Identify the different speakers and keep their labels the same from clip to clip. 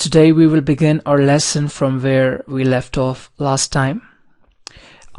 Speaker 1: Today we will begin our lesson from where we left off last time.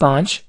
Speaker 1: 5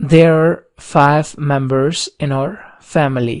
Speaker 1: There are 5 members in our family.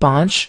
Speaker 1: 5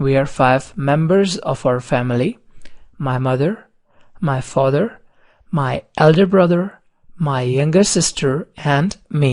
Speaker 1: We are 5 members of our family. My mother, my father, my elder brother, my younger sister and me.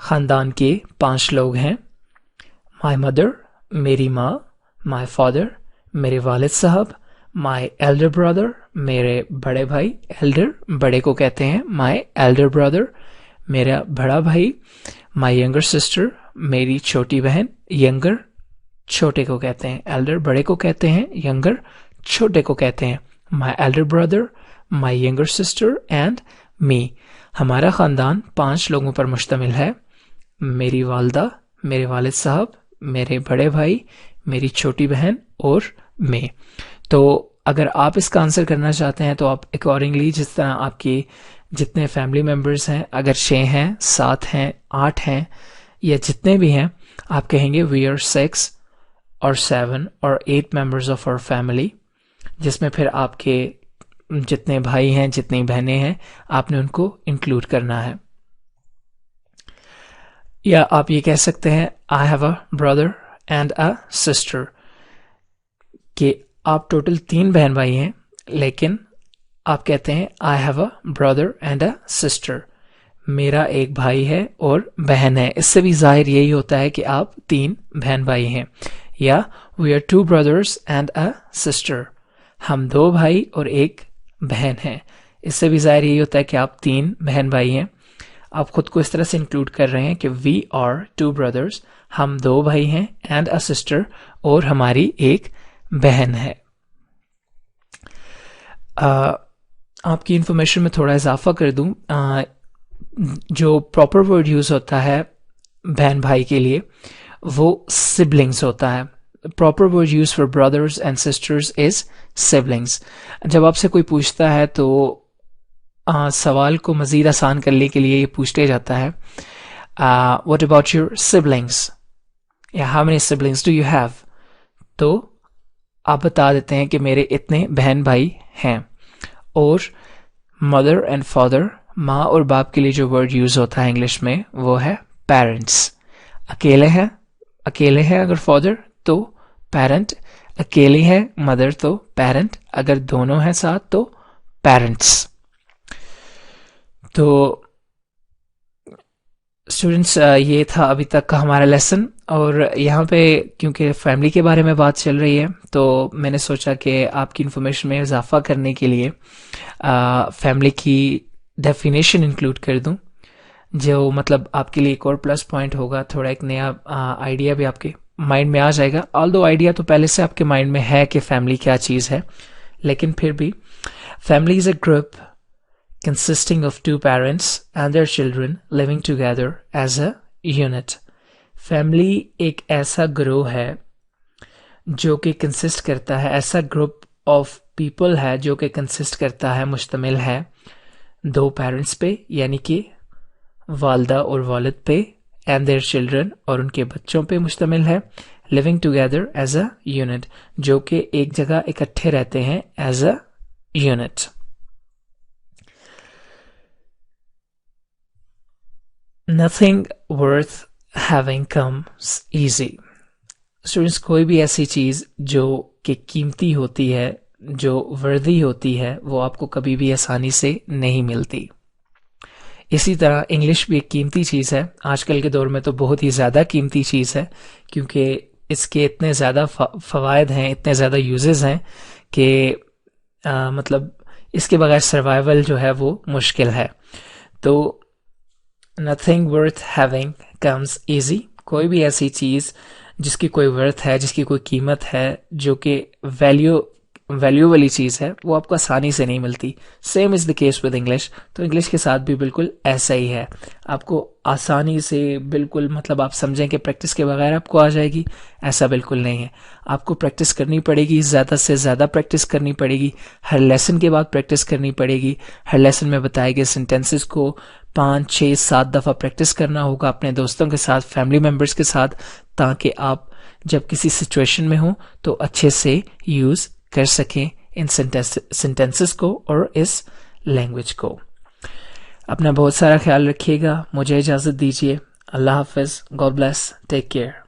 Speaker 1: خاندان کے 5 لوگ ہیں. My mother میری ماں, my father میرے والد صاحب, مائی elder brother میرے بڑے بھائی, ایلڈر بڑے کو کہتے ہیں, مائی ایلڈر بردر میرا بڑا بھائی, مائی ینگر سسٹر میری چھوٹی بہن, ینگر چھوٹے کو کہتے ہیں, ایلڈر بڑے کو کہتے ہیں, ینگر چھوٹے کو کہتے ہیں, my elder brother, my younger sister and me. ہمارا خاندان 5 لوگوں پر مشتمل ہے, میری والدہ, میرے والد صاحب, میرے بڑے بھائی, میری چھوٹی بہن اور میں. تو اگر آپ اس کا آنسر کرنا چاہتے ہیں تو آپ اکارڈنگلی جس طرح آپ کی جتنے فیملی ممبرز ہیں, اگر 6 ہیں, 7 ہیں, 8 ہیں یا جتنے بھی ہیں, آپ کہیں گے وی آر 6 اور 7 اور 8 ممبرز آف آور فیملی, جس میں پھر آپ کے جتنے بھائی ہیں, جتنی بہنیں ہیں, آپ نے ان کو انکلوڈ کرنا ہے. یا آپ یہ کہہ سکتے ہیں I have a brother and a sister, کہ آپ ٹوٹل 3 بہن بھائی ہیں, لیکن آپ کہتے ہیں I have a brother and a sister, میرا ایک بھائی ہے اور بہن ہے. اس سے بھی ظاہر یہی ہوتا ہے کہ آپ 3 بہن بھائی ہیں. یا we are 2 brothers and a sister, ہم 2 بھائی اور ایک بہن ہیں. اس سے بھی ظاہر یہی ہوتا ہے کہ آپ 3 بہن بھائی ہیں. آپ خود کو اس طرح سے انکلوڈ کر رہے ہیں کہ وی آر 2 brothers, ہم 2 بھائی ہیں, اینڈ اے سسٹر اور ہماری ایک بہن ہے. آپ کی انفارمیشن میں تھوڑا اضافہ کر دوں, جو پراپر ورڈ یوز ہوتا ہے بہن بھائی کے لیے وہ سبلنگس ہوتا ہے. Proper word use for brothers and sisters is siblings. جب آپ سے کوئی پوچھتا ہے تو سوال کو مزید آسان کرنے کے لیے یہ پوچھ لیا جاتا ہے واٹ اباؤٹ یور سبلنگس, یا how many siblings do you have, تو آپ بتا دیتے ہیں کہ میرے اتنے بہن بھائی ہیں. اور مدر اینڈ فادر, ماں اور باپ کے لیے جو ورڈ یوز ہوتا ہے انگلش میں وہ ہے پیرنٹس. اکیلے ہیں اگر فادر تو پیرنٹ, اکیلی ہے مدر تو پیرنٹ, اگر دونوں ہیں ساتھ تو پیرنٹس. تو اسٹوڈنٹس یہ تھا ابھی تک کا ہمارا لیسن, اور یہاں پہ کیونکہ فیملی کے بارے میں بات چل رہی ہے تو میں نے سوچا کہ آپ کی انفارمیشن میں اضافہ کرنے کے لیے فیملی کی ڈیفینیشن انکلوڈ کر دوں, جو مطلب آپ کے لیے ایک اور پلس پوائنٹ ہوگا, تھوڑا ایک نیا آئیڈیا بھی آپ کے مائنڈ میں آ جائے گا. آلدو آئیڈیا تو پہلے سے آپ کے مائنڈ میں ہے کہ فیملی کیا چیز ہے, لیکن پھر بھی family is a group consisting of 2 parents and their children living together as a unit. Family ایک ایسا گروہ ہے جو کہ کنسسٹ کرتا ہے, ایسا گروپ آف پیپل ہے جو کہ کنسسٹ کرتا ہے, مشتمل ہے 2 پیرنٹس پہ, یعنی کہ والدہ اور والد پہ, and their children اور ان کے بچوں پہ مشتمل ہے, living together as a unit جو کہ ایک جگہ اکٹھے رہتے ہیں as a unit. Nothing worth having comes easy. Students, کوئی بھی ایسی چیز جو کہ قیمتی ہوتی ہے, جو worthy ہوتی ہے, وہ آپ کو کبھی بھی آسانی سے نہیں ملتی. اسی طرح انگلش بھی ایک قیمتی چیز ہے, آج کل کے دور میں تو بہت ہی زیادہ قیمتی چیز ہے, کیونکہ اس کے اتنے زیادہ فوائد ہیں, اتنے زیادہ یوزز ہیں کہ مطلب اس کے بغیر سروائیول جو ہے وہ مشکل ہے. تو nothing worth having comes easy, کوئی بھی ایسی چیز جس کی کوئی ورتھ ہے, جس کی کوئی قیمت ہے, جو کہ ویلیو والی چیز ہے, وہ آپ کو آسانی سے نہیں ملتی. Same is the case with English. تو انگلش کے ساتھ بھی بالکل ایسا ہی ہے, آپ کو آسانی سے بالکل مطلب آپ سمجھیں کہ پریکٹس کے بغیر آپ کو آ جائے گی, ایسا بالکل نہیں ہے. آپ کو پریکٹس کرنی پڑے گی, زیادہ سے زیادہ پریکٹس کرنی پڑے گی, ہر لیسن کے بعد پریکٹس کرنی پڑے گی. ہر لیسن میں بتائے گئے سینٹینسز کو 5, 6, 7 دفعہ پریکٹس کرنا ہوگا اپنے دوستوں کے ساتھ, فیملی ممبرس کے ساتھ, تاکہ آپ جب کسی سچویشن میں ہوں تو اچھے سے یوز کر سکیں ان سینٹینسز کو اور اس لینگویج کو. اپنا بہت سارا خیال رکھیے گا, مجھے اجازت دیجیے. اللہ حافظ. God bless. Take care.